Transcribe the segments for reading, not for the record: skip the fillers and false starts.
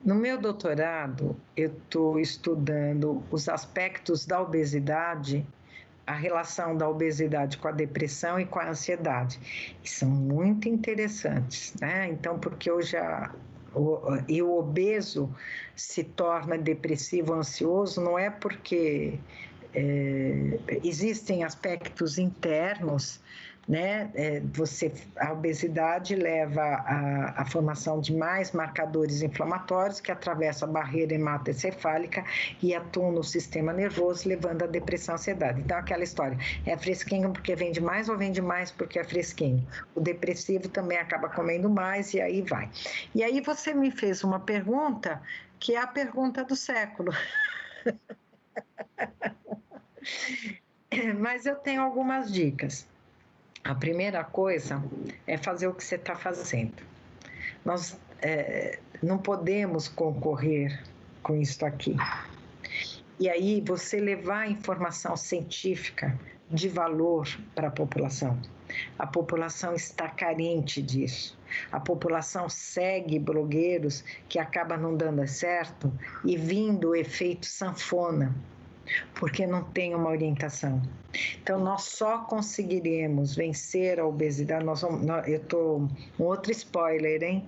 No meu doutorado, eu estou estudando os aspectos da obesidade, a relação da obesidade com a depressão e com a ansiedade. E são muito interessantes, né? Então, porque hoje o obeso se torna depressivo, ansioso, não é porque existem aspectos internos, né? A obesidade leva à formação de mais marcadores inflamatórios que atravessam a barreira hematoencefálica e atuam no sistema nervoso, levando à depressão e ansiedade. Então, aquela história, é fresquinho porque vende mais ou vende mais porque é fresquinho? O depressivo também acaba comendo mais e aí vai. E aí você me fez uma pergunta que é a pergunta do século. Mas eu tenho algumas dicas. A primeira coisa é fazer o que você está fazendo. Nós não podemos concorrer com isso aqui. E aí você levar informação científica de valor para a população. A população está carente disso. A população segue blogueiros que acabam não dando certo e vindo o efeito sanfona, porque não tem uma orientação. Então, nós só conseguiremos vencer a obesidade. Eu estou. Um outro spoiler, hein?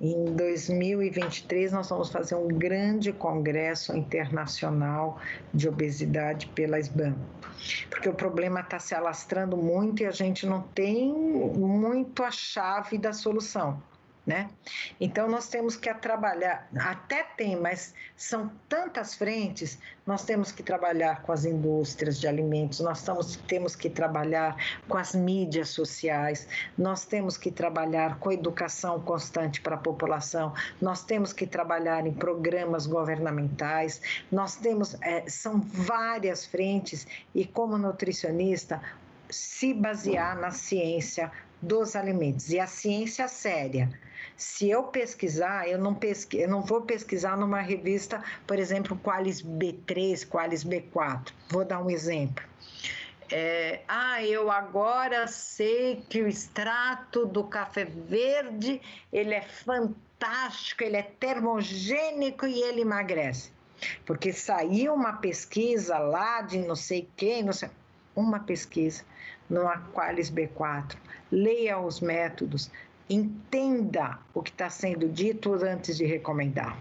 Em 2023, nós vamos fazer um grande congresso internacional de obesidade pela SBAM, porque o problema está se alastrando muito e a gente não tem muito a chave da solução. Né? Então, nós temos que trabalhar, até tem, mas são tantas frentes, nós temos que trabalhar com as indústrias de alimentos, temos que trabalhar com as mídias sociais, nós temos que trabalhar com educação constante para a população, nós temos que trabalhar em programas governamentais, são várias frentes e como nutricionista, se basear na ciência dos alimentos, e a ciência séria. Se eu pesquisar, eu não vou pesquisar numa revista, por exemplo, Qualis B3, Qualis B4. Vou dar um exemplo. Eu agora sei que o extrato do café verde, ele é fantástico, ele é termogênico e ele emagrece. Porque saiu uma pesquisa lá de não sei quem, uma pesquisa no Aqualis B4, leia os métodos, entenda o que está sendo dito antes de recomendar.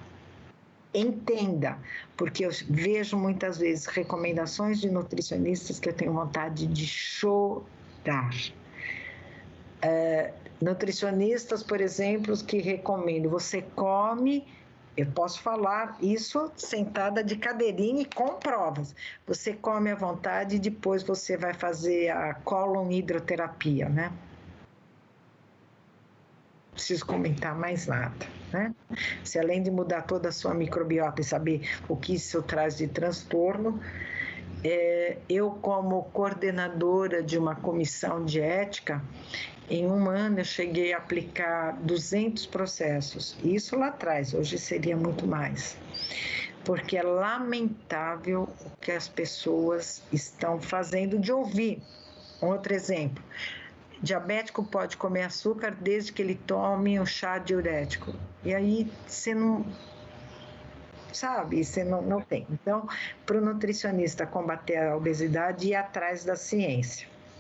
Entenda, porque eu vejo muitas vezes recomendações de nutricionistas que eu tenho vontade de chorar. Nutricionistas, por exemplo, que recomendam, você come. Eu posso falar isso sentada de cadeirinha e com provas. Você come à vontade e depois você vai fazer a colon hidroterapia, né? Não preciso comentar mais nada, né? Se além de mudar toda a sua microbiota e saber o que isso traz de transtorno, eu como coordenadora de uma comissão de ética, em um ano eu cheguei a aplicar 200 processos, isso lá atrás, hoje seria muito mais, porque é lamentável o que as pessoas estão fazendo de ouvir. Outro exemplo, diabético pode comer açúcar desde que ele tome um chá diurético, e aí você não... sabe, você não tem. Então, para o nutricionista combater a obesidade, ir atrás da ciência.